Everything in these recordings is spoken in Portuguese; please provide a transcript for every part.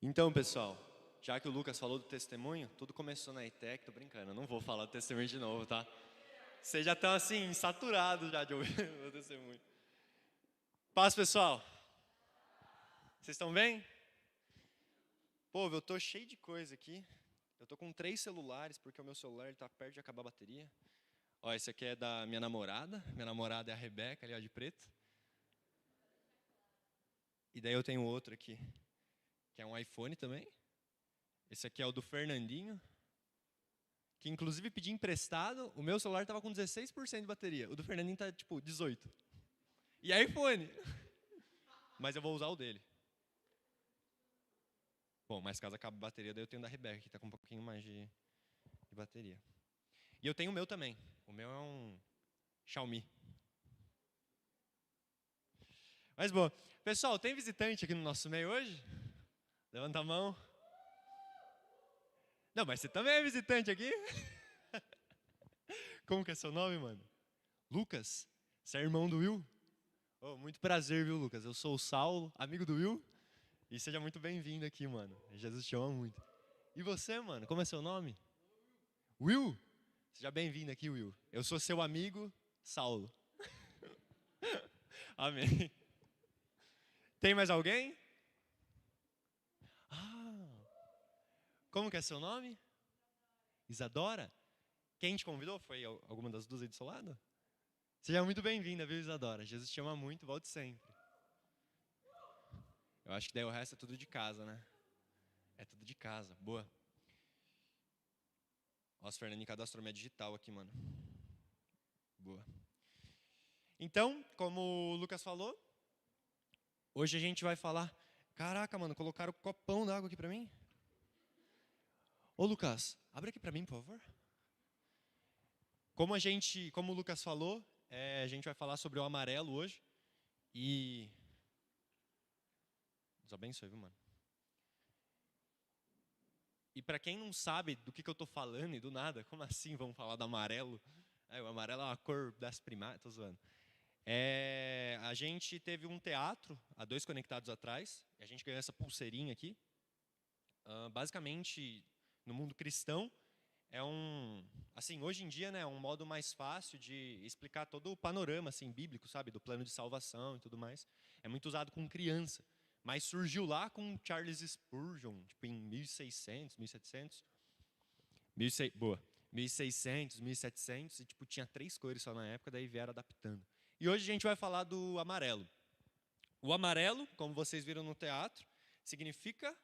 Então, pessoal, já que o Lucas falou do testemunho, tudo começou na ETEC, tô brincando, eu não vou falar do testemunho de novo, tá? Vocês já estão assim, saturados já de ouvir o testemunho. Paz, pessoal. Vocês estão bem? Pô, eu tô cheio de coisa aqui. Eu tô com 3 celulares, porque o meu celular tá perto de acabar a bateria. Ó, esse aqui é da minha namorada. Minha namorada é a Rebeca, ali ó, de preto. E daí eu tenho outro aqui, que é um iPhone também. Esse aqui é o do Fernandinho, que inclusive pedi emprestado. O meu celular tava com 16% de bateria. O do Fernandinho tá tipo 18%. E é iPhone. Mas eu vou usar o dele. Bom, mas caso acabe a bateria, daí eu tenho da Rebeca, que tá com um pouquinho mais de bateria. E eu tenho o meu também. O meu é um Xiaomi. Mas bom, pessoal, tem visitante aqui no nosso meio hoje? Levanta a mão. Não, mas você também é visitante aqui? Como que é seu nome, mano? Lucas? Você é irmão do Will? Oh, muito prazer, viu, Lucas? Eu sou o Saulo, amigo do Will. E seja muito bem-vindo aqui, mano. Jesus te ama muito. E você, mano? Como é seu nome? Will? Seja bem-vindo aqui, Will. Eu sou seu amigo, Saulo. Amém. Tem mais alguém? Ah, como que é seu nome? Isadora? Quem te convidou? Foi alguma das duas aí do seu lado? Seja muito bem-vinda, viu, Isadora? Jesus te ama muito, volte sempre. Eu acho que daí o resto é tudo de casa, né? É tudo de casa, boa. Nossa, Fernandinho cadastrou minha digital aqui, mano. Boa. Então, como o Lucas falou, hoje a gente vai falar... Caraca, mano, colocaram um copão d'água aqui pra mim? Ô, Lucas, abre aqui pra mim, por favor. Como o Lucas falou, a gente vai falar sobre o amarelo hoje. E... Deus abençoe, viu, mano? E pra quem não sabe do que eu tô falando e do nada, como assim vamos falar do amarelo? O amarelo é uma cor das primárias, tô zoando. A gente teve um teatro, há 2 conectados atrás, e a gente ganhou essa pulseirinha aqui. Basicamente, no mundo cristão, assim, hoje em dia, né, é um modo mais fácil de explicar todo o panorama, assim, bíblico, sabe, do plano de salvação e tudo mais. É muito usado com criança, mas surgiu lá com Charles Spurgeon, tipo em 1600, 1700, 1600, 1700, e tipo tinha 3 cores só na época, daí vieram adaptando. E hoje a gente vai falar do amarelo. O amarelo, como vocês viram no teatro, significa...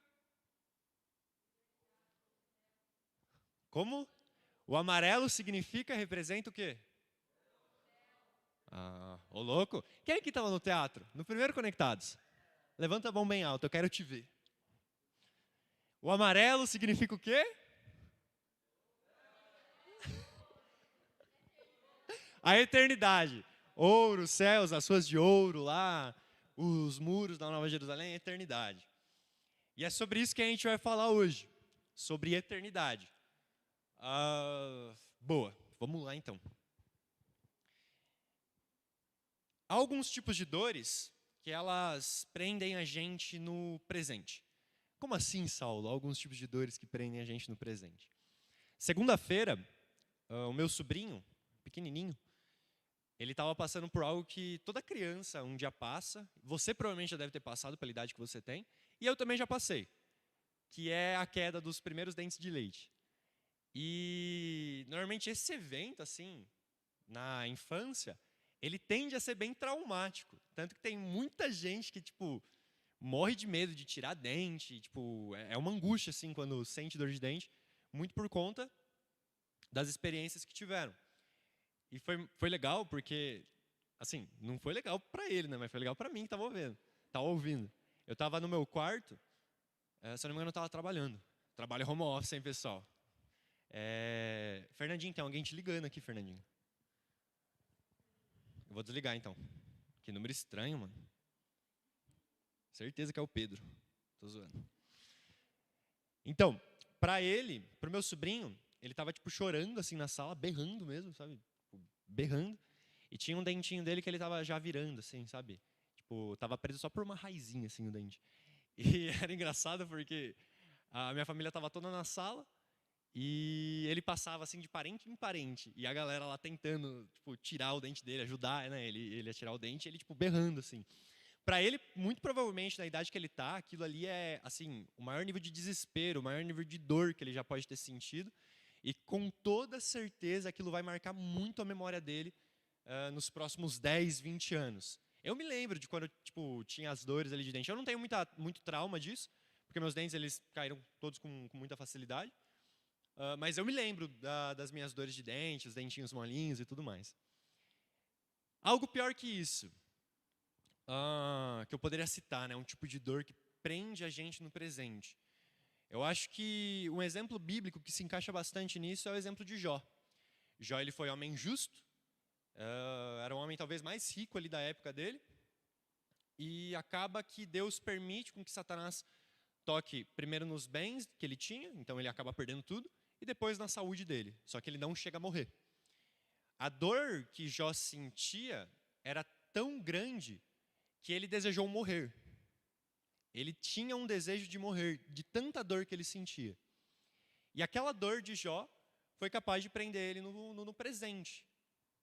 Como? O amarelo significa, representa o quê? Ô louco. Quem é que estava no teatro? No primeiro Conectados. Levanta a mão bem alto, eu quero te ver. O amarelo significa o quê? A eternidade. Ouro, céus, as ruas de ouro lá, os muros da Nova Jerusalém, a eternidade. E é sobre isso que a gente vai falar hoje. Sobre eternidade. Boa, vamos lá então. Há alguns tipos de dores que elas prendem a gente no presente. Como assim, Saulo? Há alguns tipos de dores que prendem a gente no presente. Segunda-feira, o meu sobrinho, pequenininho, ele estava passando por algo que toda criança um dia passa. Você provavelmente já deve ter passado pela idade que você tem. E eu também já passei. Que é a queda dos primeiros dentes de leite. E normalmente esse evento, assim, na infância, ele tende a ser bem traumático. Tanto que tem muita gente que, tipo, morre de medo de tirar dente. Tipo, é uma angústia, assim, quando sente dor de dente. Muito por conta das experiências que tiveram. E foi legal porque, assim, não foi legal para ele, né? Mas foi legal para mim que estava ouvindo. Eu estava no meu quarto, se eu não me engano, eu estava trabalhando. Trabalho home office, hein, pessoal? Fernandinho, tem alguém te ligando aqui, Fernandinho. Eu vou desligar, então. Que número estranho, mano. Certeza que é o Pedro. Tô zoando. Então, pro meu sobrinho, ele tava, tipo, chorando, assim, na sala, berrando mesmo, sabe? Berrando. E tinha um dentinho dele que ele tava já virando, assim, sabe? Tipo, tava preso só por uma raizinha, assim, o dente. E era engraçado porque a minha família estava toda na sala e ele passava assim de parente em parente. E a galera lá tentando, tipo, tirar o dente dele, ajudar, né, ele a tirar o dente, e ele tipo berrando assim. Para ele, muito provavelmente na idade que ele tá, aquilo ali é assim, o maior nível de desespero, o maior nível de dor que ele já pode ter sentido. E com toda certeza aquilo vai marcar muito a memória dele nos próximos 10, 20 anos. Eu me lembro de quando eu tipo, tinha as dores ali de dente. Eu não tenho muito trauma disso, porque meus dentes eles caíram todos com muita facilidade. Mas eu me lembro das minhas dores de dente, os dentinhos molinhos e tudo mais. Algo pior que isso, que eu poderia citar, né, um tipo de dor que prende a gente no presente. Eu acho que um exemplo bíblico que se encaixa bastante nisso é o exemplo de Jó. Jó ele foi homem justo, era o homem talvez mais rico ali da época dele, e acaba que Deus permite com que Satanás toque primeiro nos bens que ele tinha, então ele acaba perdendo tudo, e depois na saúde dele, só que ele não chega a morrer. A dor que Jó sentia era tão grande que ele desejou morrer. Ele tinha um desejo de morrer, de tanta dor que ele sentia. E aquela dor de Jó foi capaz de prender ele no presente.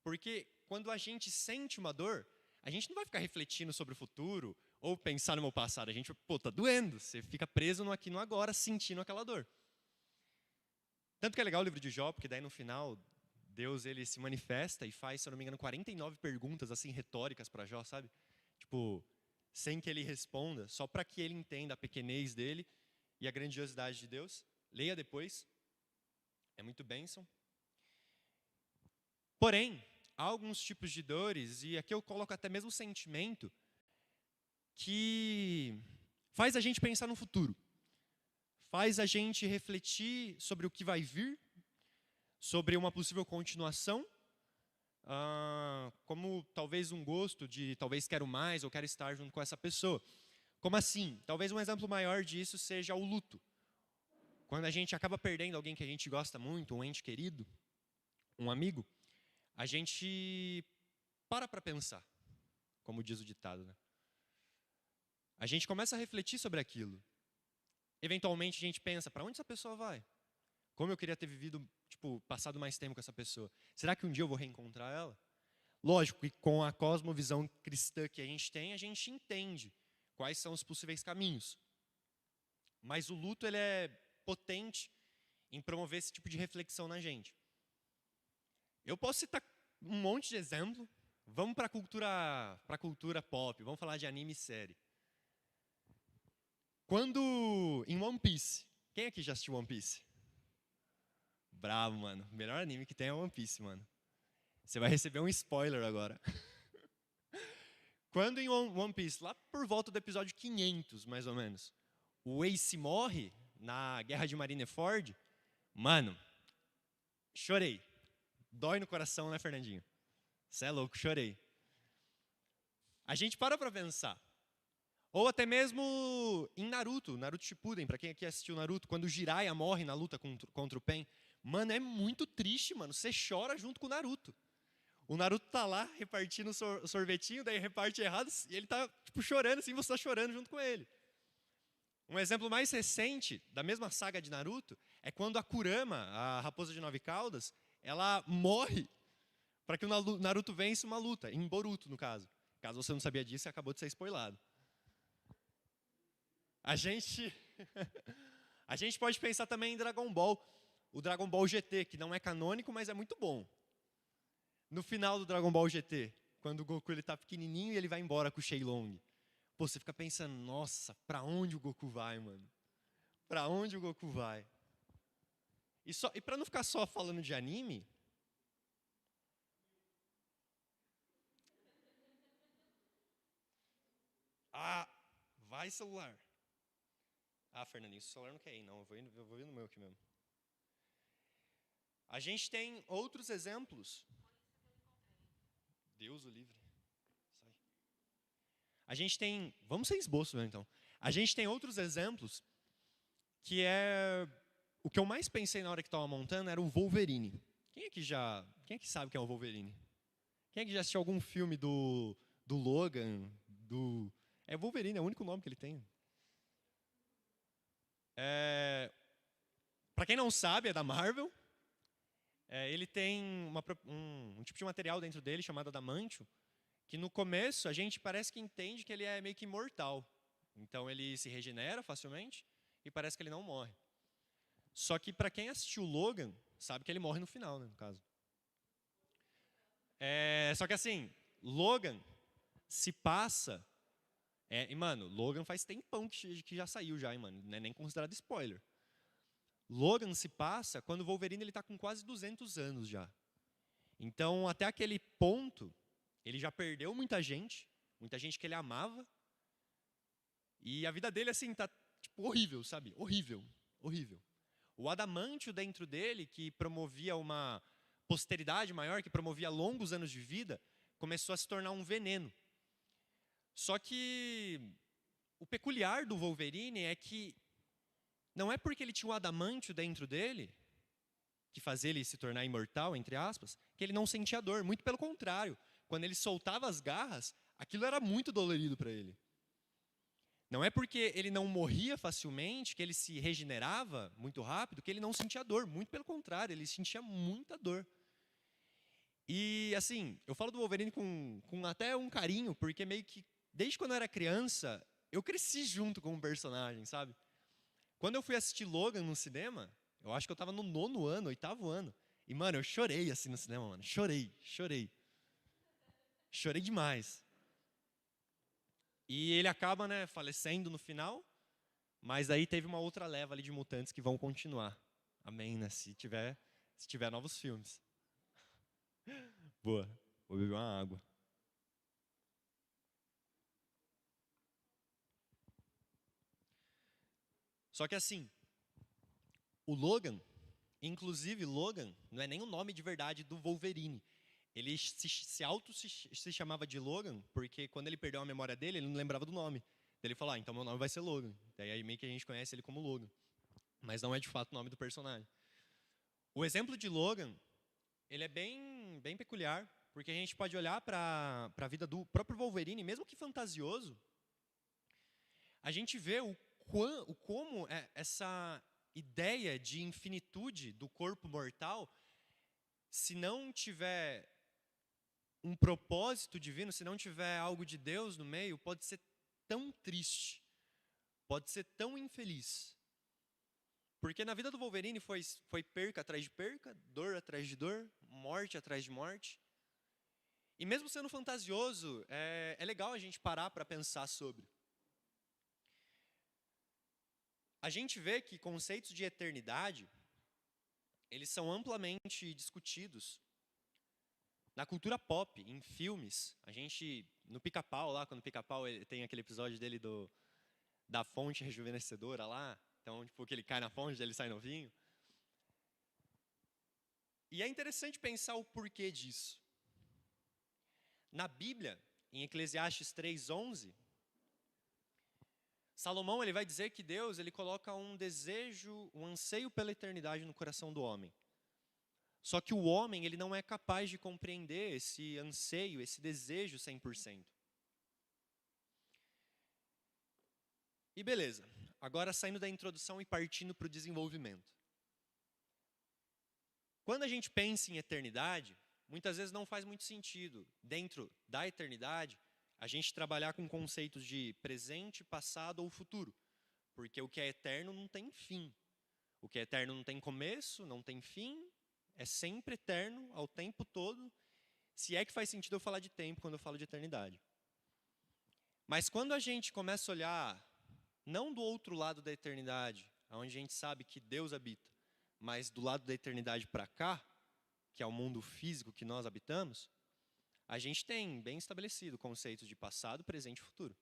Porque quando a gente sente uma dor, a gente não vai ficar refletindo sobre o futuro ou pensar no meu passado. A gente, pô, tá doendo. Você fica preso no aqui e no agora, sentindo aquela dor. Tanto que é legal o livro de Jó, porque daí no final, Deus ele se manifesta e faz, se eu não me engano, 49 perguntas assim retóricas para Jó, sabe? Tipo, sem que ele responda, só para que ele entenda a pequenez dele e a grandiosidade de Deus. Leia depois. É muito bênção. Porém, há alguns tipos de dores, e aqui eu coloco até mesmo sentimento, que faz a gente pensar no futuro. Faz a gente refletir sobre o que vai vir, sobre uma possível continuação, como talvez um gosto de talvez quero mais ou quero estar junto com essa pessoa. Como assim? Talvez um exemplo maior disso seja o luto. Quando a gente acaba perdendo alguém que a gente gosta muito, um ente querido, um amigo, a gente para pensar, como diz o ditado, né? A gente começa a refletir sobre aquilo. Eventualmente a gente pensa, para onde essa pessoa vai? Como eu queria ter vivido, tipo, passado mais tempo com essa pessoa. Será que um dia eu vou reencontrar ela? Lógico que com a cosmovisão cristã que a gente entende quais são os possíveis caminhos. Mas o luto ele é potente em promover esse tipo de reflexão na gente. Eu posso citar um monte de exemplo. Vamos para a cultura pop, vamos falar de anime e série. Quando em One Piece, quem aqui já assistiu One Piece? Bravo, mano. O melhor anime que tem é One Piece, mano. Você vai receber um spoiler agora. Quando em One Piece, lá por volta do episódio 500, mais ou menos, o Ace morre na Guerra de Marineford, mano, chorei. Dói no coração, né, Fernandinho? Você é louco, chorei. A gente para pensar. Ou até mesmo em Naruto, Naruto Shippuden, pra quem aqui assistiu Naruto, quando o Jiraiya morre na luta contra o Pain. Mano, é muito triste, mano. Você chora junto com o Naruto. O Naruto tá lá repartindo o sorvetinho, daí reparte errado, e ele tá, tipo, chorando assim, você tá chorando junto com ele. Um exemplo mais recente, da mesma saga de Naruto, é quando a Kurama, a raposa de 9 caudas, ela morre para que o Naruto vença uma luta, em Boruto, no caso. Caso você não sabia disso, acabou de ser spoilado. A gente a gente pode pensar também em Dragon Ball, o Dragon Ball GT, que não é canônico, mas é muito bom. No final do Dragon Ball GT, quando o Goku ele tá pequenininho e ele vai embora com o Shenlong. Pô, você fica pensando, nossa, pra onde o Goku vai, mano? Pra onde o Goku vai? E pra não ficar só falando de anime, vai celular. Fernandinho, o celular não quer ir, não. Eu vou ir no meu aqui mesmo. A gente tem outros exemplos. Deus o livre. Sai. A gente tem. Vamos sem esboço, né, então. A gente tem outros exemplos que é. O que eu mais pensei na hora que estava montando era o Wolverine. Quem aqui sabe quem é o Wolverine? Quem aqui já assistiu algum filme do Logan? É Wolverine, é o único nome que ele tem. Para quem não sabe, é da Marvel. Ele tem um tipo de material dentro dele chamado adamantio, que no começo a gente parece que entende que ele é meio que imortal. Então ele se regenera facilmente e parece que ele não morre. Só que para quem assistiu Logan, sabe que ele morre no final, né, no caso. Só que assim, Logan se passa... e, mano, Logan faz tempão que já saiu já, hein, mano. Não é nem considerado spoiler. Logan se passa quando o Wolverine ele tá com quase 200 anos já. Então, até aquele ponto, ele já perdeu muita gente que ele amava. E a vida dele, assim, tá tipo, horrível, sabe? Horrível, horrível. O adamantio dentro dele, que promovia uma posteridade maior, que promovia longos anos de vida, começou a se tornar um veneno. Só que o peculiar do Wolverine é que não é porque ele tinha o adamantio dentro dele, que fazia ele se tornar imortal, entre aspas, que ele não sentia dor. Muito pelo contrário. Quando ele soltava as garras, aquilo era muito dolorido para ele. Não é porque ele não morria facilmente, que ele se regenerava muito rápido, que ele não sentia dor. Muito pelo contrário, ele sentia muita dor. E, assim, eu falo do Wolverine com até um carinho, porque meio que, desde quando eu era criança, eu cresci junto com o personagem, sabe? Quando eu fui assistir Logan no cinema, eu acho que eu estava no 9º ano, 8º ano. E, mano, eu chorei assim no cinema, mano. Chorei. Chorei demais. E ele acaba, né, falecendo no final, mas aí teve uma outra leva ali de mutantes que vão continuar. Amém, né? Se tiver novos filmes. Boa. Vou beber uma água. Só que assim, o Logan, inclusive Logan, não é nem o nome de verdade do Wolverine. Ele se chamava de Logan, porque quando ele perdeu a memória dele, ele não lembrava do nome. Ele falou, então meu nome vai ser Logan. Daí aí meio que a gente conhece ele como Logan. Mas não é de fato o nome do personagem. O exemplo de Logan, ele é bem peculiar, porque a gente pode olhar para a vida do próprio Wolverine, mesmo que fantasioso, a gente vê como essa ideia de infinitude do corpo mortal, se não tiver um propósito divino, se não tiver algo de Deus no meio, pode ser tão triste, pode ser tão infeliz. Porque na vida do Wolverine foi perca atrás de perca, dor atrás de dor, morte atrás de morte. E mesmo sendo fantasioso, é legal a gente parar para pensar sobre. A gente vê que conceitos de eternidade, eles são amplamente discutidos na cultura pop, em filmes. A gente, no Pica-Pau lá, quando o Pica-Pau tem aquele episódio dele da fonte rejuvenescedora lá, então, tipo, que ele cai na fonte, ele sai novinho. E é interessante pensar o porquê disso. Na Bíblia, em Eclesiastes 3:11, Salomão ele vai dizer que Deus ele coloca um desejo, um anseio pela eternidade no coração do homem. Só que o homem ele não é capaz de compreender esse anseio, esse desejo 100%. E beleza, agora saindo da introdução e partindo para o desenvolvimento. Quando a gente pensa em eternidade, muitas vezes não faz muito sentido, dentro da eternidade, a gente trabalhar com conceitos de presente, passado ou futuro. Porque o que é eterno não tem fim. O que é eterno não tem começo, não tem fim, é sempre eterno, ao tempo todo. Se é que faz sentido eu falar de tempo quando eu falo de eternidade. Mas quando a gente começa a olhar, não do outro lado da eternidade, onde a gente sabe que Deus habita, mas do lado da eternidade para cá, que é o mundo físico que nós habitamos, a gente tem bem estabelecido conceitos de passado, presente e futuro.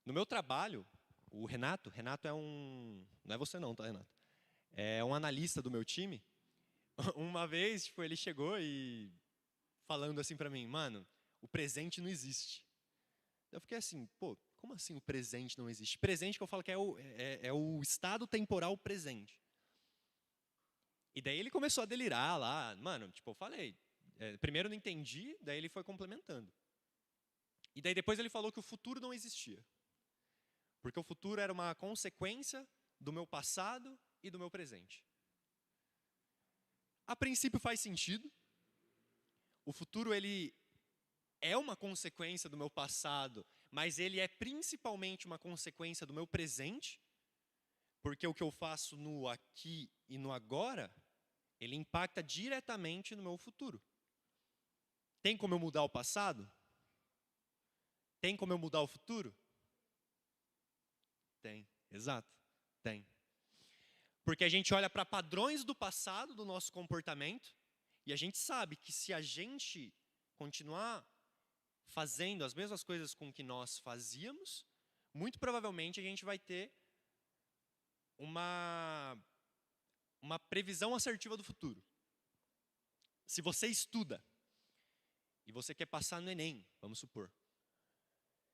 No meu trabalho, o Renato é não é você não, tá, Renato? É um analista do meu time. Uma vez, tipo, ele chegou e falando assim para mim, mano, o presente não existe. Eu fiquei assim, pô, como assim o presente não existe? Presente que eu falo que é o estado temporal presente. E daí ele começou a delirar lá, mano, tipo, eu falei, primeiro eu não entendi, daí ele foi complementando. E daí depois ele falou que o futuro não existia. Porque o futuro era uma consequência do meu passado e do meu presente. A princípio faz sentido. O futuro, ele é uma consequência do meu passado, mas ele é principalmente uma consequência do meu presente, porque o que eu faço no aqui e no agora, ele impacta diretamente no meu futuro. Tem como eu mudar o passado? Tem como eu mudar o futuro? Tem, exato, tem. Porque a gente olha para padrões do passado, do nosso comportamento, e a gente sabe que se a gente continuar fazendo as mesmas coisas com que nós fazíamos, muito provavelmente a gente vai ter uma previsão assertiva do futuro. Se você estuda e você quer passar no Enem, vamos supor.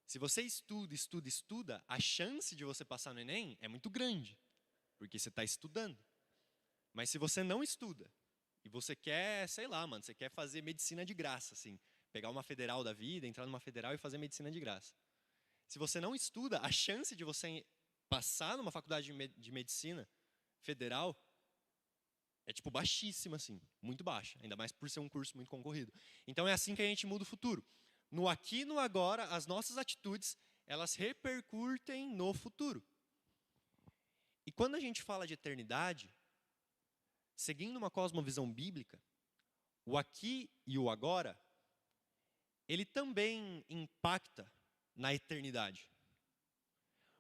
Se você estuda, a chance de você passar no Enem é muito grande, porque você está estudando. Mas se você não estuda e você quer, sei lá, mano, você quer fazer medicina de graça, assim, pegar uma federal da vida, entrar numa federal e fazer medicina de graça. Se você não estuda, a chance de você passar numa faculdade de medicina federal é tipo baixíssima, assim, muito baixa, ainda mais por ser um curso muito concorrido. Então é assim que a gente muda o futuro. No aqui e no agora, as nossas atitudes, elas repercutem no futuro. E quando a gente fala de eternidade, seguindo uma cosmovisão bíblica, o aqui e o agora, ele também impacta na eternidade.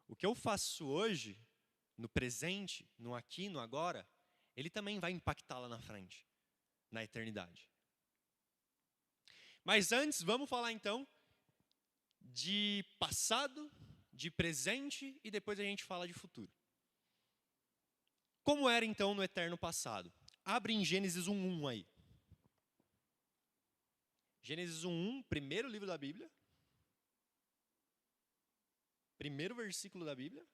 O que eu faço hoje, no presente, no aqui e no agora, ele também vai impactar lá na frente, na eternidade. Mas antes, vamos falar então de passado, de presente e depois a gente fala de futuro. Como era então no eterno passado? Abre em Gênesis 1:1 aí. Gênesis 1:1, primeiro livro da Bíblia. Primeiro versículo da Bíblia.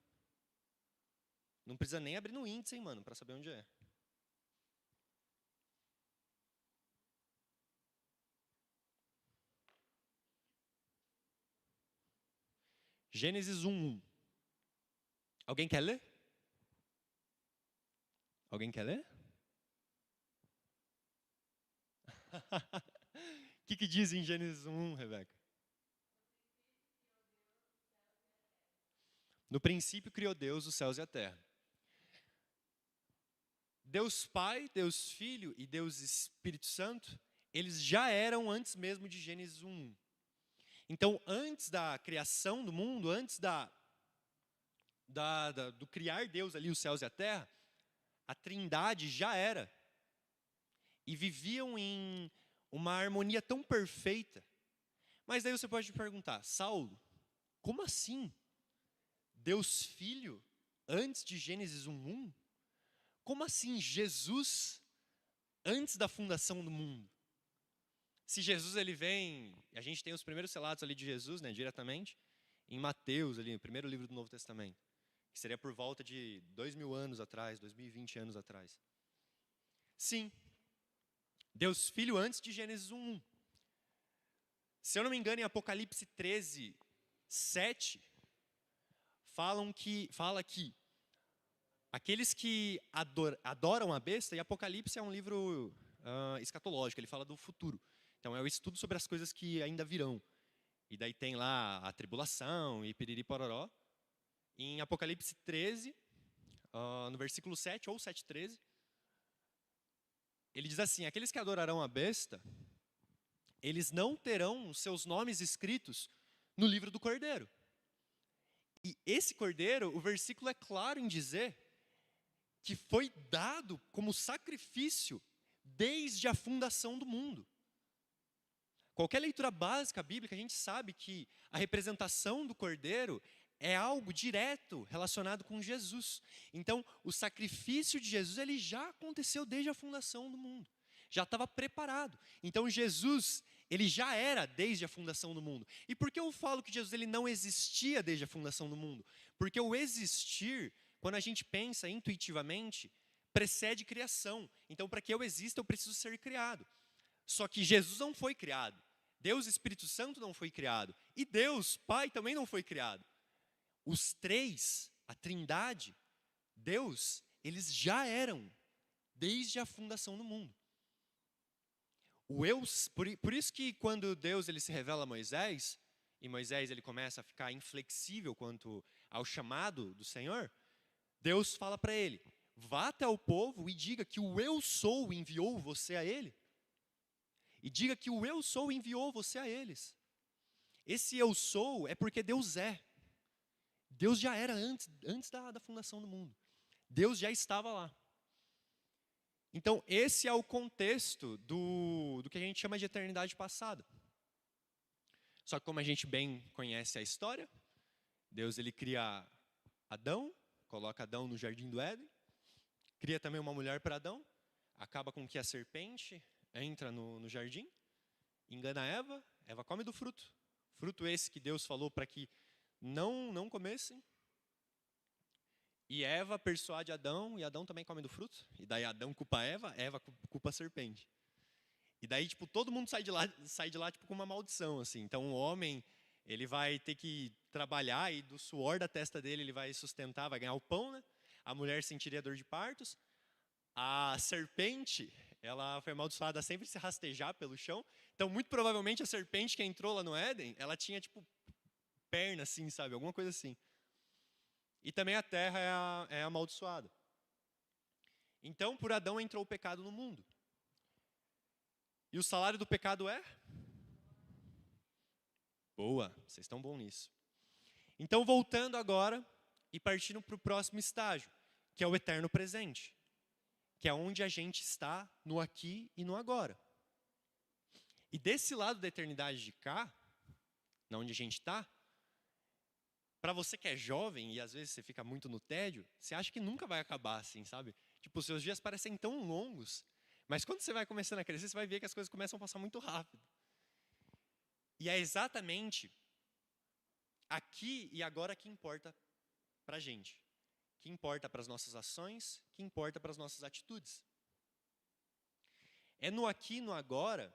Não precisa nem abrir no índice, hein, mano, para saber onde é. Gênesis 1:1. Alguém quer ler? Alguém quer ler? O que diz em Gênesis 1:1, Rebeca? No princípio criou Deus os céus e a terra. Deus Pai, Deus Filho e Deus Espírito Santo, eles já eram antes mesmo de Gênesis 1:1. Então, antes da criação do mundo, antes do criar Deus ali os céus e a terra, a Trindade já era. E viviam em uma harmonia tão perfeita. Mas daí você pode me perguntar, Saulo, como assim? Deus Filho antes de Gênesis 1:1? Como assim Jesus antes da fundação do mundo? Se Jesus ele vem, a gente tem os primeiros relatos ali de Jesus, né, diretamente, em Mateus, ali, no primeiro livro do Novo Testamento, que seria por volta de 2000 anos atrás, 2020 anos atrás. Sim, Deus Filho antes de Gênesis 1:1. Se eu não me engano, em Apocalipse 13:7, fala que aqueles que adoram a besta, e Apocalipse é um livro escatológico, ele fala do futuro. Então é o estudo sobre as coisas que ainda virão. E daí tem lá a tribulação e piriri pororó. Em Apocalipse 13, no versículo 7 ou 7:13, ele diz assim: aqueles que adorarão a besta, eles não terão seus nomes escritos no livro do Cordeiro. E esse Cordeiro, o versículo é claro em dizer que foi dado como sacrifício desde a fundação do mundo. Qualquer leitura básica bíblica, a gente sabe que a representação do Cordeiro é algo direto relacionado com Jesus. Então, o sacrifício de Jesus, ele já aconteceu desde a fundação do mundo. Já estava preparado. Então, Jesus, ele já era desde a fundação do mundo. E por que eu falo que Jesus ele não existia desde a fundação do mundo? Porque o existir, quando a gente pensa intuitivamente, precede criação. Então, para que eu exista, eu preciso ser criado. Só que Jesus não foi criado. Deus Espírito Santo não foi criado. E Deus Pai também não foi criado. Os três, a Trindade, Deus, eles já eram desde a fundação do mundo. Por isso que quando Deus ele se revela a Moisés, e Moisés ele começa a ficar inflexível quanto ao chamado do Senhor, Deus fala para ele, vá até o povo e diga que o eu sou enviou você a ele. E diga que o eu sou enviou você a eles. Esse eu sou é porque Deus é. Deus já era antes da fundação do mundo. Deus já estava lá. Então, esse é o contexto do que a gente chama de eternidade passada. Só que como a gente bem conhece a história, Deus ele cria Adão, coloca Adão no jardim do Éden, cria também uma mulher para Adão, acaba com que a serpente entra no jardim, engana Eva, Eva come do fruto. Fruto esse que Deus falou para que não comessem. E Eva persuade Adão, e Adão também come do fruto. E daí Adão culpa Eva, Eva culpa a serpente. E daí, tipo, todo mundo sai de lá tipo, com uma maldição, assim. Então, o homem, ele vai ter que trabalhar e do suor da testa dele ele vai sustentar, vai ganhar o pão, né? A mulher sentiria dor de partos. A serpente, ela foi amaldiçoada a sempre se rastejar pelo chão. Então, muito provavelmente, a serpente que entrou lá no Éden, ela tinha, tipo, perna, assim, sabe? Alguma coisa assim. E também a terra é amaldiçoada. Então, por Adão entrou o pecado no mundo. E o salário do pecado é? Boa, vocês estão bons nisso. Então, voltando agora e partindo para o próximo estágio, que é o eterno presente. Que é onde a gente está no aqui e no agora. E desse lado da eternidade de cá, onde a gente está, para você que é jovem e às vezes você fica muito no tédio, você acha que nunca vai acabar assim, sabe? Tipo, os seus dias parecem tão longos, mas quando você vai começando a crescer, você vai ver que as coisas começam a passar muito rápido. E é exatamente aqui e agora que importa para a gente. Que importa para as nossas ações, que importa para as nossas atitudes. É no aqui e no agora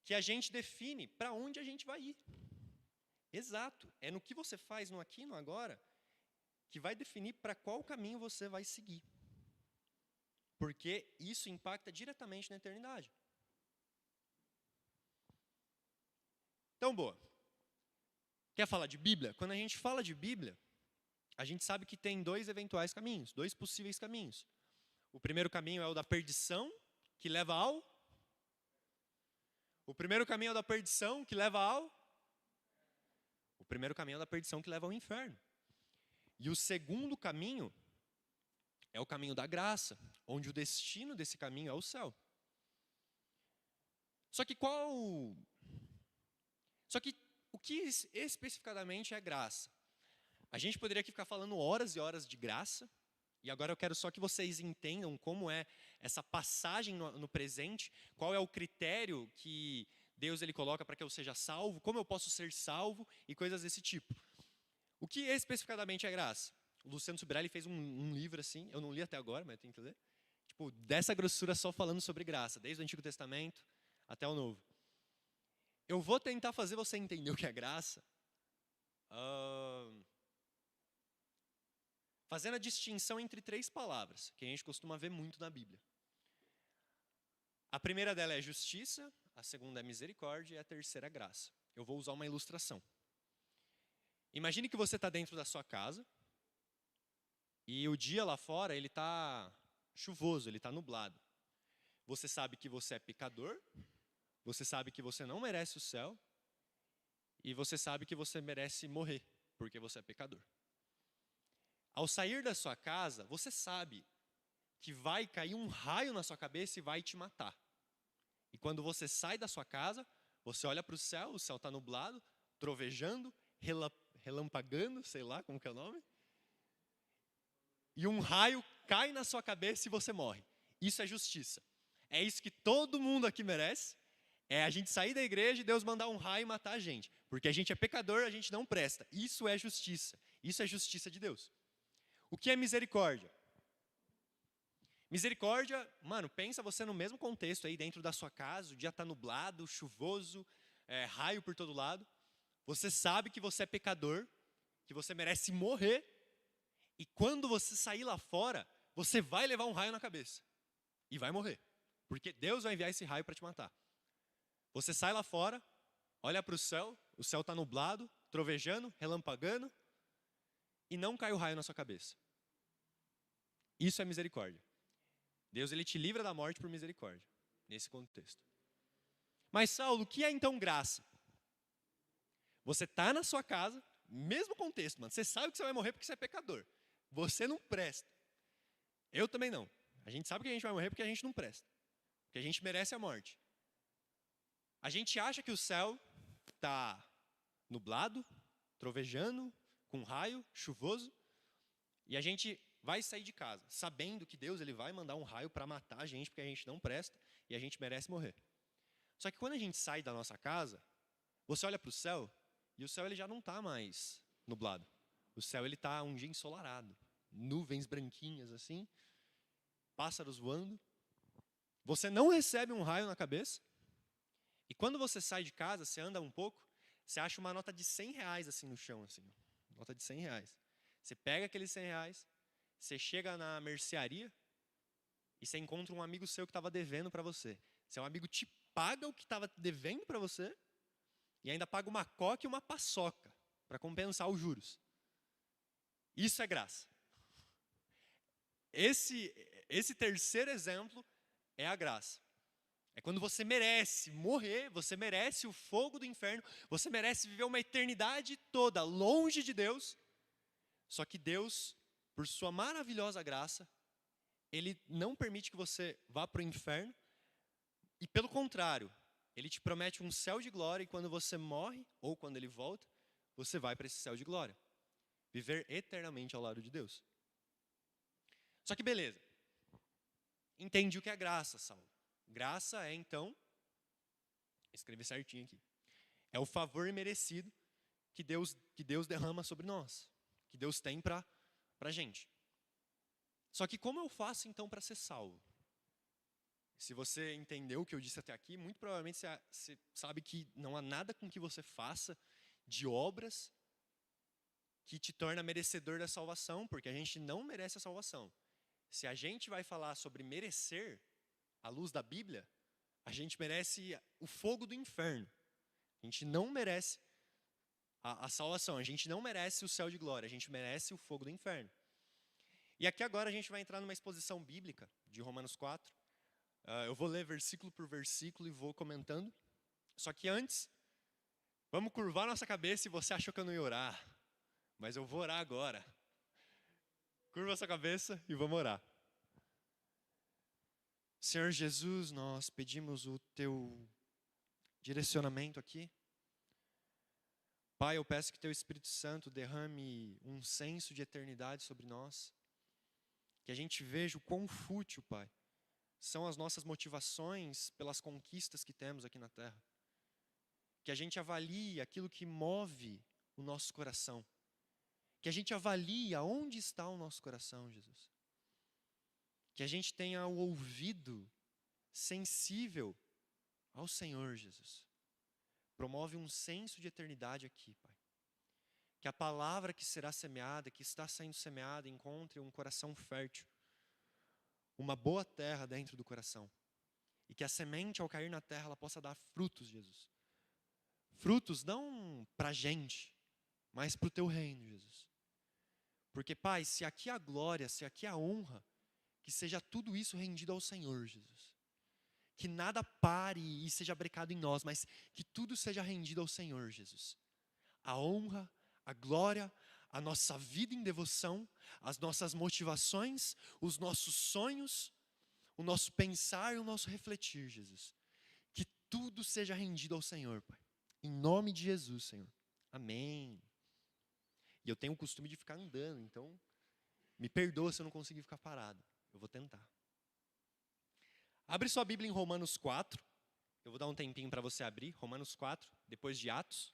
que a gente define para onde a gente vai ir. Exato. É no que você faz no aqui e no agora que vai definir para qual caminho você vai seguir. Porque isso impacta diretamente na eternidade. Então, boa. Quer falar de Bíblia? Quando a gente fala de Bíblia, a gente sabe que tem dois eventuais caminhos, dois possíveis caminhos. O primeiro caminho é o da perdição, que leva ao... O primeiro caminho é o da perdição, que leva ao... O primeiro caminho é o da perdição, que leva ao inferno. E o segundo caminho é o caminho da graça, onde o destino desse caminho é o céu. Só que o que especificadamente é graça? A gente poderia aqui ficar falando horas e horas de graça, e agora eu quero só que vocês entendam como é essa passagem no presente, qual é o critério que Deus ele coloca para que eu seja salvo, como eu posso ser salvo e coisas desse tipo. O que especificadamente é graça? O Luciano Subirá fez um livro assim, eu não li até agora, mas eu tenho que ler. Tipo, dessa grossura só falando sobre graça, desde o Antigo Testamento até o Novo. Eu vou tentar fazer você entender o que é graça, fazendo a distinção entre três palavras, que a gente costuma ver muito na Bíblia. A primeira dela é justiça, a segunda é misericórdia e a terceira é graça. Eu vou usar uma ilustração. Imagine que você está dentro da sua casa e o dia lá fora ele está chuvoso, ele está nublado. Você sabe que você é pecador, você sabe que você não merece o céu e você sabe que você merece morrer, porque você é pecador. Ao sair da sua casa, você sabe que vai cair um raio na sua cabeça e vai te matar. E quando você sai da sua casa, você olha para o céu está nublado, trovejando, relampagando, sei lá como que é o nome. E um raio cai na sua cabeça e você morre. Isso é justiça. É isso que todo mundo aqui merece. É a gente sair da igreja e Deus mandar um raio e matar a gente. Porque a gente é pecador, a gente não presta. Isso é justiça. Isso é justiça de Deus. O que é misericórdia? Misericórdia, mano, pensa você no mesmo contexto aí dentro da sua casa, o dia está nublado, chuvoso, raio por todo lado. Você sabe que você é pecador, que você merece morrer, E quando você sair lá fora, você vai levar um raio na cabeça. E vai morrer. Porque Deus vai enviar esse raio para te matar. Você sai lá fora, olha para o céu está nublado, trovejando, relampagando, e não cai o raio na sua cabeça. Isso é misericórdia. Deus ele te livra da morte por misericórdia, nesse contexto. Mas Saulo, o que é então graça? Você está na sua casa, mesmo contexto, mano. Você sabe que você vai morrer porque você é pecador. Você não presta. Eu também não. A gente sabe que a gente vai morrer porque a gente não presta. Porque a gente merece a morte. A gente acha que o céu está nublado, trovejando, com raio, chuvoso, e a gente vai sair de casa, sabendo que Deus ele vai mandar um raio para matar a gente, porque a gente não presta e a gente merece morrer. Só que quando a gente sai da nossa casa, você olha para o céu, e o céu ele já não está mais nublado. O céu ele está um dia ensolarado, nuvens branquinhas assim, pássaros voando. Você não recebe um raio na cabeça, e quando você sai de casa, você anda um pouco, você acha uma nota de R$100 assim no chão, assim, nota de R$100. Você pega aqueles R$100, você chega na mercearia e você encontra um amigo seu que estava devendo para você. Seu amigo te paga o que estava devendo para você e ainda paga uma coca e uma paçoca para compensar os juros. Isso é graça. Esse terceiro exemplo é a graça. É quando você merece morrer, você merece o fogo do inferno, você merece viver uma eternidade toda longe de Deus. Só que Deus, por sua maravilhosa graça, Ele não permite que você vá para o inferno. E pelo contrário, Ele te promete um céu de glória e quando você morre, ou quando Ele volta, você vai para esse céu de glória. Viver eternamente ao lado de Deus. Só que beleza. Entendi o que é graça, Saulo. Graça é, então, escrevi certinho aqui, é o favor imerecido que Deus derrama sobre nós, que Deus tem para a gente. Só que como eu faço, então, para ser salvo? Se você entendeu o que eu disse até aqui, muito provavelmente você sabe que não há nada com que você faça de obras que te torna merecedor da salvação, porque a gente não merece a salvação. Se a gente vai falar sobre merecer, à luz da Bíblia, a gente merece o fogo do inferno. A gente não merece a salvação, a gente não merece o céu de glória, a gente merece o fogo do inferno. E aqui agora a gente vai entrar numa exposição bíblica de Romanos 4. Eu vou ler versículo por versículo e vou comentando. Só que antes, vamos curvar nossa cabeça e você achou que eu não ia orar. Mas eu vou orar agora. Curva sua cabeça e vamos orar. Senhor Jesus, nós pedimos o Teu direcionamento aqui. Pai, eu peço que Teu Espírito Santo derrame um senso de eternidade sobre nós. Que a gente veja o quão fútil, Pai, são as nossas motivações pelas conquistas que temos aqui na terra. Que a gente avalie aquilo que move o nosso coração. Que a gente avalie aonde está o nosso coração, Jesus. Que a gente tenha o ouvido sensível ao Senhor, Jesus. Promove um senso de eternidade aqui, Pai. Que a palavra que será semeada, que está sendo semeada, encontre um coração fértil. Uma boa terra dentro do coração. E que a semente, ao cair na terra, ela possa dar frutos, Jesus. Frutos não para a gente, mas para o Teu reino, Jesus. Porque, Pai, se aqui há glória, se aqui há honra, que seja tudo isso rendido ao Senhor, Jesus. Que nada pare e seja brecado em nós, mas que tudo seja rendido ao Senhor, Jesus. A honra, a glória, a nossa vida em devoção, as nossas motivações, os nossos sonhos, o nosso pensar e o nosso refletir, Jesus. Que tudo seja rendido ao Senhor, Pai. Em nome de Jesus, Senhor. Amém. E eu tenho o costume de ficar andando, então me perdoa se eu não conseguir ficar parado. Eu vou tentar. Abre sua Bíblia em Romanos 4. Eu vou dar um tempinho para você abrir. Romanos 4, depois de Atos.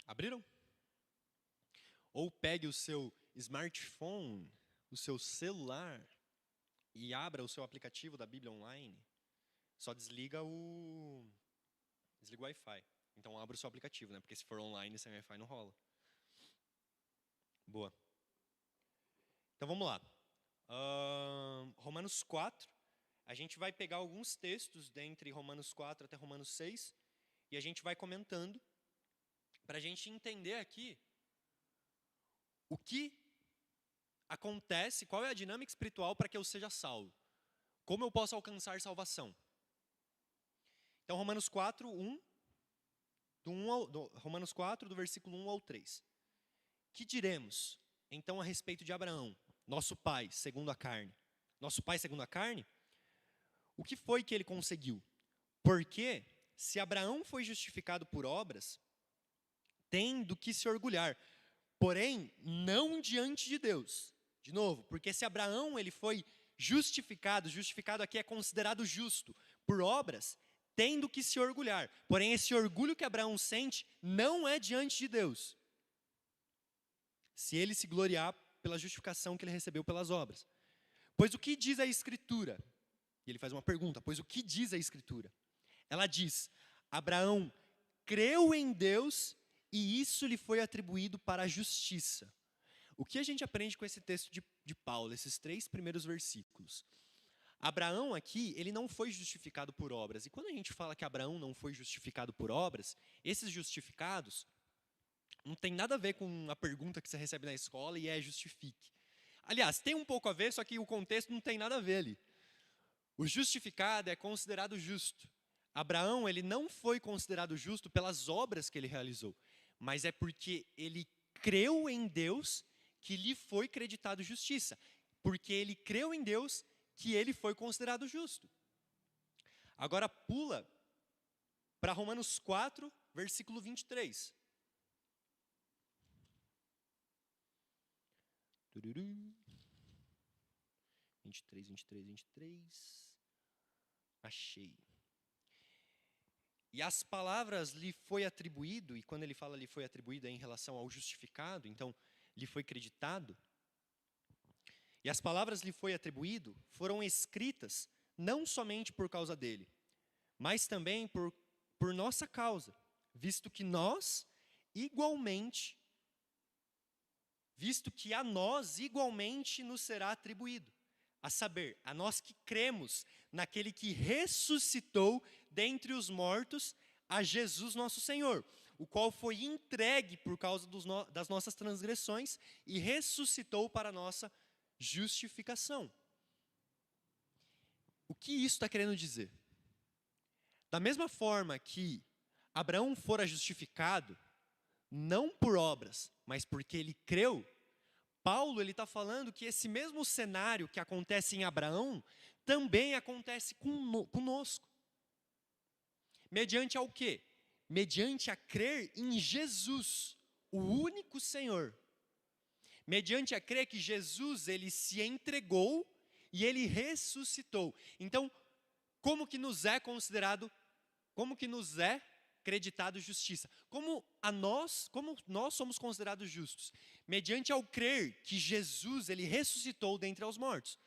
Abriram? Ou pegue o seu smartphone, o seu celular, e abra o seu aplicativo da Bíblia Online, só desliga o Wi-Fi. Então abra o seu aplicativo, né? Porque se for online, sem Wi-Fi não rola. Boa. Então vamos lá. Romanos 4. A gente vai pegar alguns textos dentre Romanos 4 até Romanos 6 e a gente vai comentando para a gente entender aqui o que acontece, qual é a dinâmica espiritual para que eu seja salvo. Como eu posso alcançar salvação. Então, Romanos 4, 1, Romanos 4, do versículo 1 ao 3. Que diremos, então, a respeito de Abraão, nosso pai, segundo a carne? Nosso pai, segundo a carne? O que foi que ele conseguiu? Porque, se Abraão foi justificado por obras, tem do que se orgulhar, porém, não diante de Deus. De novo, porque se Abraão ele foi justificado aqui é considerado justo, por obras, tem do que se orgulhar. Porém, esse orgulho que Abraão sente não é diante de Deus. Se ele se gloriar pela justificação que ele recebeu pelas obras. Pois o que diz a Escritura? E ele faz uma pergunta, pois o que diz a Escritura? Ela diz, Abraão creu em Deus e isso lhe foi atribuído para a justiça. O que a gente aprende com esse texto de Paulo, esses 3 primeiros versículos? Abraão aqui, ele não foi justificado por obras. E quando a gente fala que Abraão não foi justificado por obras, esses justificados não tem nada a ver com a pergunta que você recebe na escola e é justifique. Aliás, tem um pouco a ver, só que o contexto não tem nada a ver ali. O justificado é considerado justo. Abraão, ele não foi considerado justo pelas obras que ele realizou, mas é porque ele creu em Deus que lhe foi creditado justiça. Porque ele creu em Deus que ele foi considerado justo. Agora pula para Romanos 4, versículo 23. 23. Achei. E as palavras lhe foi atribuído, e quando ele fala lhe foi atribuído é em relação ao justificado, então lhe foi creditado. E as palavras lhe foi atribuído foram escritas não somente por causa dele, mas também por nossa causa, visto que a nós igualmente nos será atribuído. A saber, a nós que cremos naquele que ressuscitou dentre os mortos a Jesus nosso Senhor, o qual foi entregue por causa das nossas transgressões e ressuscitou para a nossa justificação. O que isso está querendo dizer? Da mesma forma que Abraão fora justificado, não por obras, mas porque ele creu, Paulo está falando que esse mesmo cenário que acontece em Abraão, também acontece conosco. Mediante ao quê? Mediante a crer em Jesus, o único Senhor. Mediante a crer que Jesus, ele se entregou e ele ressuscitou. Então, como que nos é creditado justiça? Como nós somos considerados justos? Mediante ao crer que Jesus, ele ressuscitou dentre os mortos.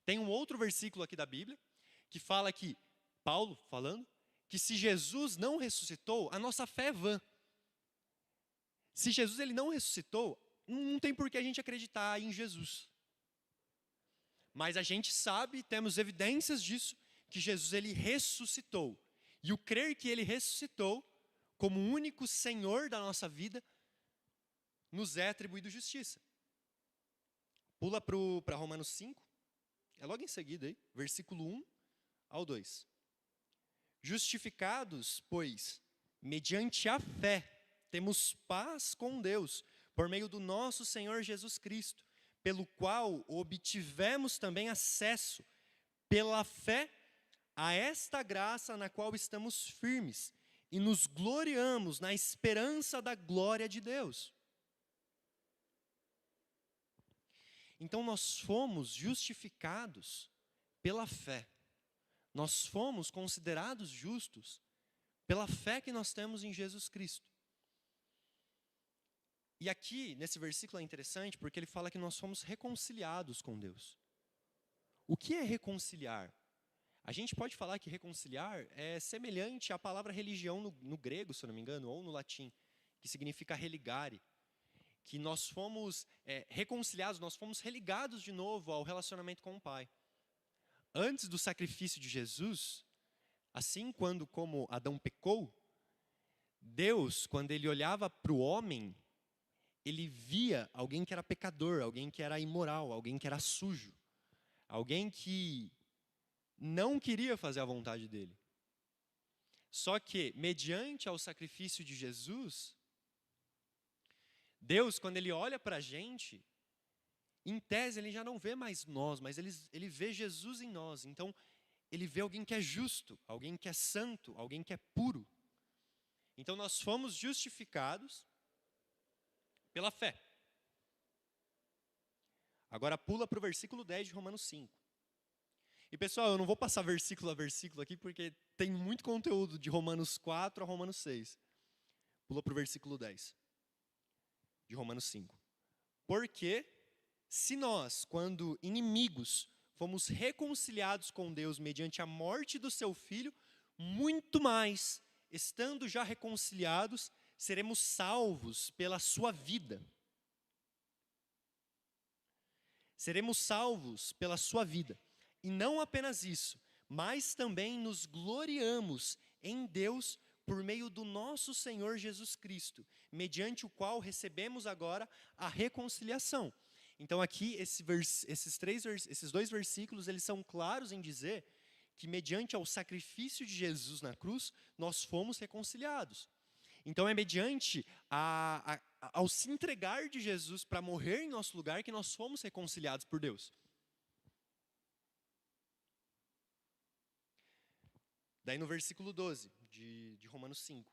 Tem um outro versículo aqui da Bíblia, que fala que, Paulo falando, que se Jesus não ressuscitou, a nossa fé é vã. Se Jesus ele não ressuscitou, não tem por que a gente acreditar em Jesus. Mas a gente sabe, temos evidências disso, que Jesus ele ressuscitou. E o crer que ele ressuscitou, como o único Senhor da nossa vida, nos é atribuído justiça. Pula para Romanos 5, é logo em seguida aí, versículo 1 ao 2. Justificados, pois, mediante a fé, temos paz com Deus, por meio do nosso Senhor Jesus Cristo, pelo qual obtivemos também acesso, pela fé, a esta graça na qual estamos firmes, e nos gloriamos na esperança da glória de Deus. Então nós fomos justificados pela fé. Nós fomos considerados justos pela fé que nós temos em Jesus Cristo. E aqui, nesse versículo é interessante, porque ele fala que nós fomos reconciliados com Deus. O que é reconciliar? A gente pode falar que reconciliar é semelhante à palavra religião no grego, se eu não me engano, ou no latim, que significa religare, que nós fomos reconciliados, nós fomos religados de novo ao relacionamento com o Pai. Antes do sacrifício de Jesus, assim como Adão pecou, Deus, quando ele olhava para o homem, ele via alguém que era pecador, alguém que era imoral, alguém que era sujo, alguém que não queria fazer a vontade dele. Só que, mediante ao sacrifício de Jesus, Deus, quando ele olha para a gente, em tese ele já não vê mais nós, mas ele vê Jesus em nós. Então, ele vê alguém que é justo, alguém que é santo, alguém que é puro. Então, nós fomos justificados pela fé. Agora pula para o versículo 10 de Romanos 5. E pessoal, eu não vou passar versículo a versículo aqui, porque tem muito conteúdo de Romanos 4 a Romanos 6. Pula para o versículo 10 de Romanos 5. Porque se nós, quando inimigos, fomos reconciliados com Deus mediante a morte do seu Filho, muito mais, estando já reconciliados, seremos salvos pela sua vida. Seremos salvos pela sua vida. E não apenas isso, mas também nos gloriamos em Deus por meio do nosso Senhor Jesus Cristo, mediante o qual recebemos agora a reconciliação. Então aqui, esses dois versículos, eles são claros em dizer que mediante ao sacrifício de Jesus na cruz, nós fomos reconciliados. Então é mediante ao se entregar de Jesus para morrer em nosso lugar que nós fomos reconciliados por Deus. Daí no versículo 12 de Romanos 5.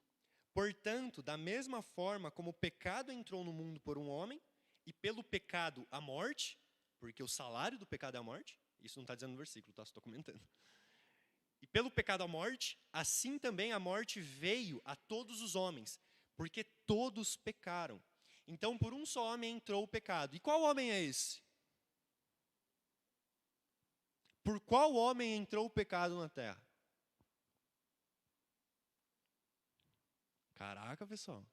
Portanto, da mesma forma como o pecado entrou no mundo por um homem, e pelo pecado a morte, porque o salário do pecado é a morte, isso não está dizendo no versículo, tá? Só estou comentando. E pelo pecado a morte, assim também a morte veio a todos os homens, porque todos pecaram. Então por um só homem entrou o pecado. E qual homem é esse? Por qual homem entrou o pecado na terra? Caraca, pessoal.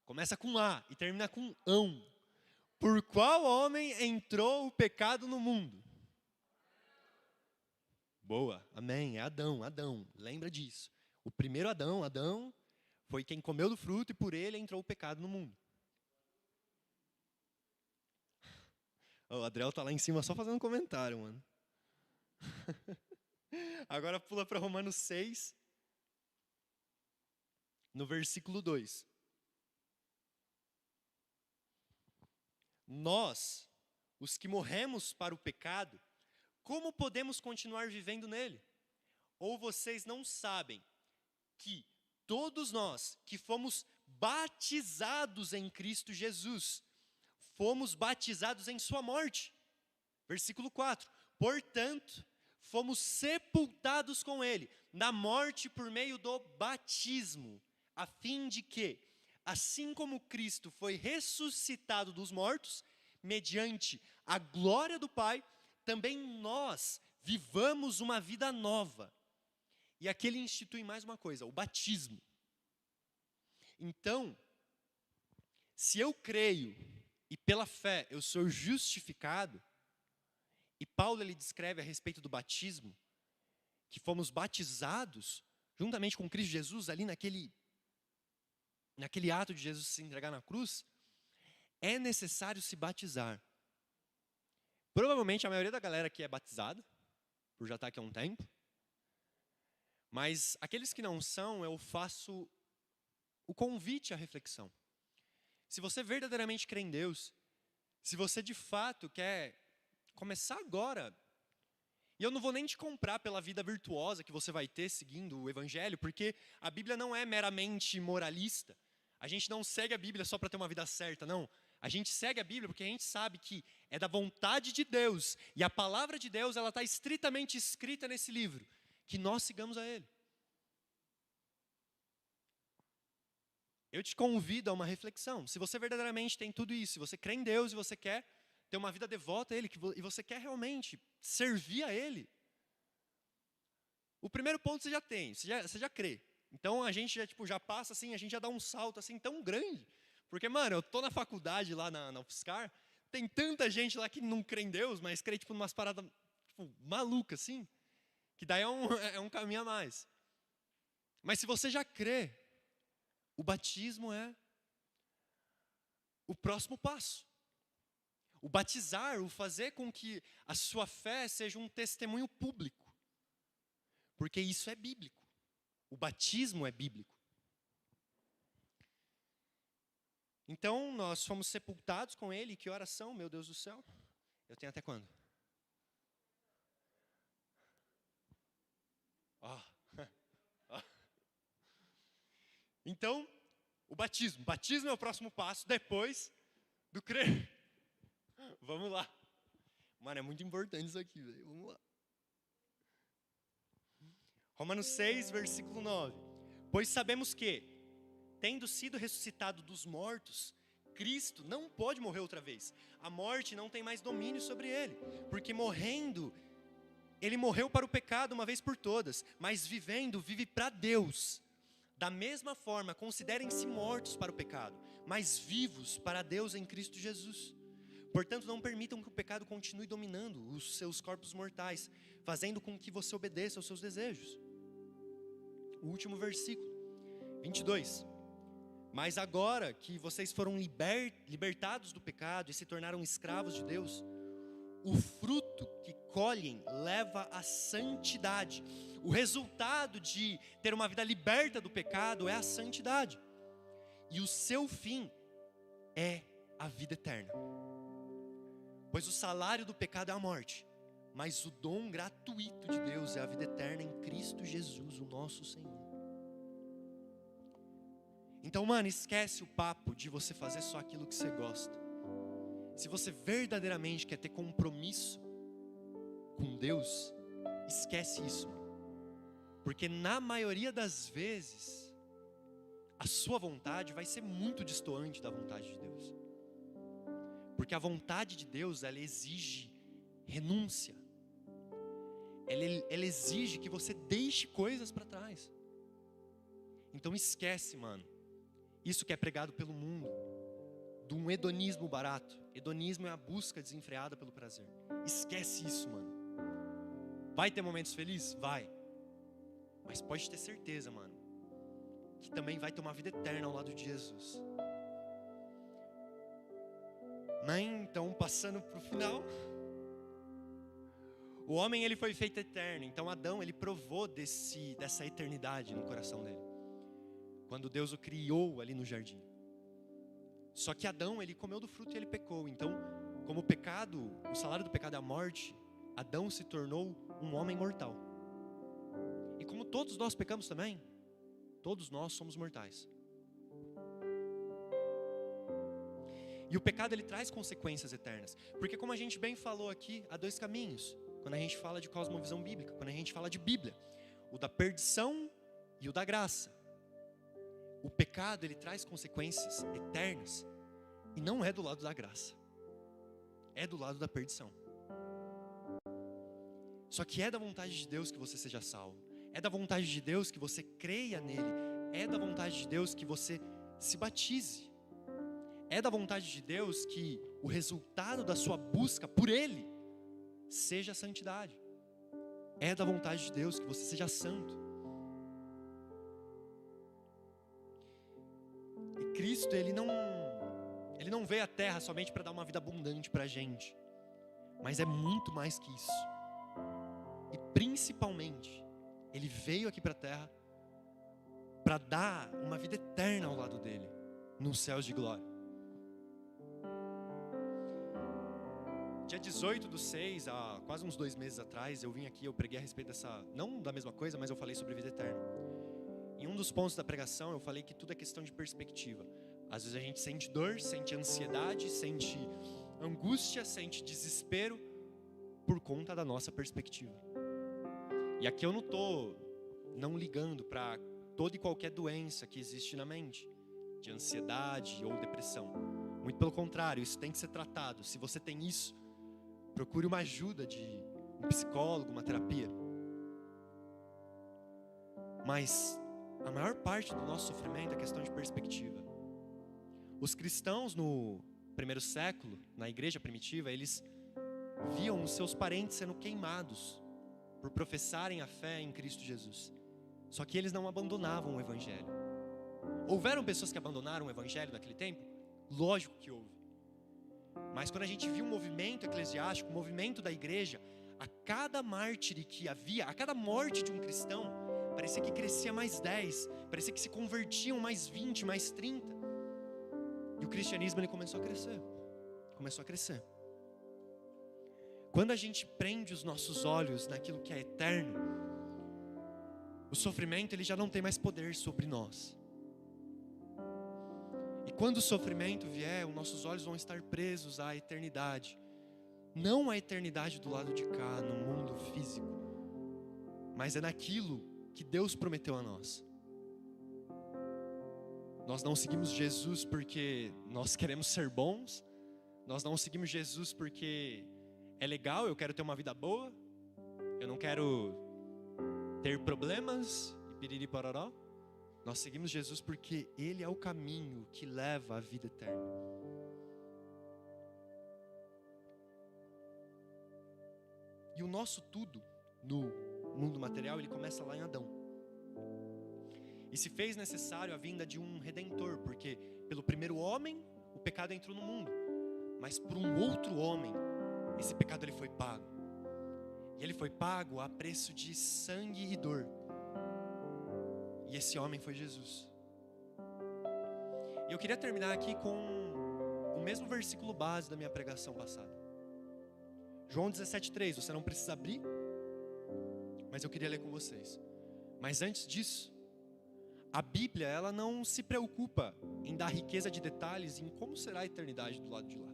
Começa com A e termina com ão. Por qual homem entrou o pecado no mundo? Boa, amém, é Adão, lembra disso. O primeiro Adão, foi quem comeu do fruto e por ele entrou o pecado no mundo. O Adriel tá lá em cima só fazendo um comentário, mano. Agora pula para Romanos 6, no versículo 2. Nós, os que morremos para o pecado, como podemos continuar vivendo nele? Ou vocês não sabem que todos nós que fomos batizados em Cristo Jesus, fomos batizados em sua morte? Versículo 4. Portanto, fomos sepultados com ele na morte por meio do batismo, a fim de que, assim como Cristo foi ressuscitado dos mortos, mediante a glória do Pai, também nós vivamos uma vida nova. E aqui ele institui mais uma coisa, o batismo. Então, se eu creio e pela fé eu sou justificado, e Paulo ele descreve a respeito do batismo, que fomos batizados juntamente com Cristo Jesus ali naquele ato de Jesus se entregar na cruz, é necessário se batizar. Provavelmente a maioria da galera aqui é batizada, por já estar aqui há um tempo. Mas aqueles que não são, eu faço o convite à reflexão. Se você verdadeiramente crê em Deus, se você de fato quer começar agora, e eu não vou nem te comprar pela vida virtuosa que você vai ter seguindo o Evangelho, porque a Bíblia não é meramente moralista. A gente não segue a Bíblia só para ter uma vida certa, não. A gente segue a Bíblia porque a gente sabe que é da vontade de Deus, e a palavra de Deus ela está estritamente escrita nesse livro, que nós sigamos a Ele. Eu te convido a uma reflexão. Se você verdadeiramente tem tudo isso, se você crê em Deus e você quer ter uma vida devota a Ele, e você quer realmente servir a Ele, o primeiro ponto você já tem, você já crê. Então a gente já passa assim, a gente já dá um salto assim tão grande. Porque, mano, eu tô na faculdade lá na UFSCar, tem tanta gente lá que não crê em Deus, mas crê numas paradas malucas assim, que daí é um caminho a mais. Mas se você já crê, o batismo é o próximo passo. O batizar, o fazer com que a sua fé seja um testemunho público. Porque isso é bíblico. O batismo é bíblico. Então, nós fomos sepultados com Ele. Que oração, meu Deus do céu? Eu tenho até quando? Então, o batismo. Batismo é o próximo passo depois do crer. Vamos lá. Mano, é muito importante isso aqui, velho. Vamos lá. Romanos 6, versículo 9. Pois sabemos que, tendo sido ressuscitado dos mortos, Cristo não pode morrer outra vez. A morte não tem mais domínio sobre ele. Porque morrendo, ele morreu para o pecado uma vez por todas. Mas vivendo, vive para Deus. Da mesma forma, considerem-se mortos para o pecado, mas vivos para Deus em Cristo Jesus. Portanto, não permitam que o pecado continue dominando os seus corpos mortais, fazendo com que você obedeça aos seus desejos. O último versículo, 22. Mas agora que vocês foram libertados do pecado e se tornaram escravos de Deus, o fruto que colhem leva à santidade. O resultado de ter uma vida liberta do pecado é a santidade. E o seu fim é a vida eterna. Pois o salário do pecado é a morte, mas o dom gratuito de Deus é a vida eterna em Cristo Jesus, o nosso Senhor. Então, mano, esquece o papo de você fazer só aquilo que você gosta. Se você verdadeiramente quer ter compromisso com Deus, esquece isso. Porque na maioria das vezes, a sua vontade vai ser muito destoante da vontade de Deus. Porque a vontade de Deus, ela exige renúncia. Ela exige que você deixe coisas para trás. Então esquece, mano, isso que é pregado pelo mundo, de um hedonismo barato. Hedonismo é a busca desenfreada pelo prazer. Esquece isso, mano. Vai ter momentos felizes? Vai. Mas pode ter certeza, mano, que também vai ter uma vida eterna ao lado de Jesus. Mas então, passando para o final, o homem ele foi feito eterno. Então Adão ele provou dessa eternidade no coração dele, quando Deus o criou ali no jardim. Só que Adão ele comeu do fruto e ele pecou. Então, como o salário do pecado é a morte, Adão se tornou um homem mortal. E como todos nós pecamos também, todos nós somos mortais. E o pecado ele traz consequências eternas. Porque como a gente bem falou aqui, há dois caminhos. Quando a gente fala de cosmovisão bíblica, quando a gente fala de Bíblia. O da perdição e o da graça. O pecado ele traz consequências eternas. E não é do lado da graça. É do lado da perdição. Só que é da vontade de Deus que você seja salvo. É da vontade de Deus que você creia nele. É da vontade de Deus que você se batize. É da vontade de Deus que o resultado da sua busca por Ele seja a santidade. É da vontade de Deus que você seja santo. E Cristo, Ele não veio à terra somente para dar uma vida abundante para a gente. Mas é muito mais que isso. E principalmente, Ele veio aqui para a terra para dar uma vida eterna ao lado dEle, nos céus de glória. Dia 18/6, há quase uns 2 meses atrás, eu vim aqui, eu preguei a respeito não da mesma coisa, mas eu falei sobre vida eterna. Em um dos pontos da pregação, eu falei que tudo é questão de perspectiva. Às vezes a gente sente dor, sente ansiedade, sente angústia, sente desespero, por conta da nossa perspectiva. E aqui eu não estou ligando para toda e qualquer doença que existe na mente, de ansiedade ou depressão. Muito pelo contrário, isso tem que ser tratado. Se você tem isso, procure uma ajuda de um psicólogo, uma terapia. Mas a maior parte do nosso sofrimento é questão de perspectiva. Os cristãos no primeiro século, na igreja primitiva, eles viam os seus parentes sendo queimados por professarem a fé em Cristo Jesus. Só que eles não abandonavam o evangelho. Houveram pessoas que abandonaram o evangelho naquele tempo? Lógico que houve. Mas quando a gente viu o movimento eclesiástico, o movimento da igreja, a cada mártire que havia, a cada morte de um cristão, parecia que crescia mais 10, parecia que se convertiam mais 20, mais 30. E o cristianismo ele começou a crescer. Quando a gente prende os nossos olhos naquilo que é eterno, o sofrimento ele já não tem mais poder sobre nós. E quando o sofrimento vier, os nossos olhos vão estar presos à eternidade. Não à eternidade do lado de cá, no mundo físico, mas é naquilo que Deus prometeu a nós. Nós não seguimos Jesus porque nós queremos ser bons. Nós não seguimos Jesus porque é legal, eu quero ter uma vida boa. Eu não quero ter problemas e piriri pororó. Nós seguimos Jesus porque Ele é o caminho que leva à vida eterna. E o nosso tudo no mundo material, ele começa lá em Adão. E se fez necessário a vinda de um Redentor, porque pelo primeiro homem, o pecado entrou no mundo. Mas por um outro homem, esse pecado ele foi pago. E ele foi pago a preço de sangue e dor. E esse homem foi Jesus. E eu queria terminar aqui com o mesmo versículo base da minha pregação passada. João 17,3, você não precisa abrir, mas eu queria ler com vocês. Mas antes disso, a Bíblia, ela não se preocupa em dar riqueza de detalhes em como será a eternidade do lado de lá.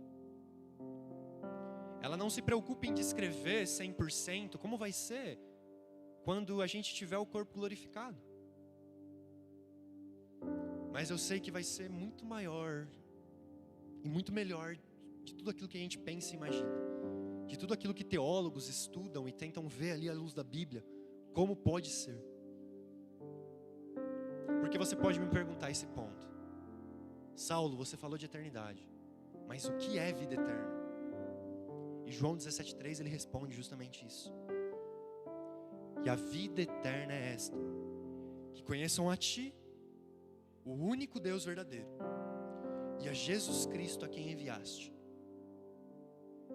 Ela não se preocupa em descrever 100% como vai ser quando a gente tiver o corpo glorificado. Mas eu sei que vai ser muito maior e muito melhor de tudo aquilo que a gente pensa e imagina. De tudo aquilo que teólogos estudam e tentam ver ali à luz da Bíblia, como pode ser. Porque você pode me perguntar esse ponto. Saulo, você falou de eternidade, mas o que é vida eterna? E João 17,3 ele responde justamente isso. E a vida eterna é esta: que conheçam a Ti, o único Deus verdadeiro, e a Jesus Cristo a quem enviaste.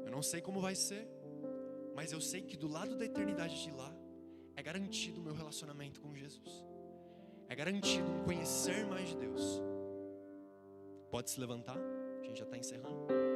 Eu não sei como vai ser, mas eu sei que do lado da eternidade de lá, é garantido o meu relacionamento com Jesus. É garantido um conhecer mais de Deus. Pode se levantar, a gente já está encerrando.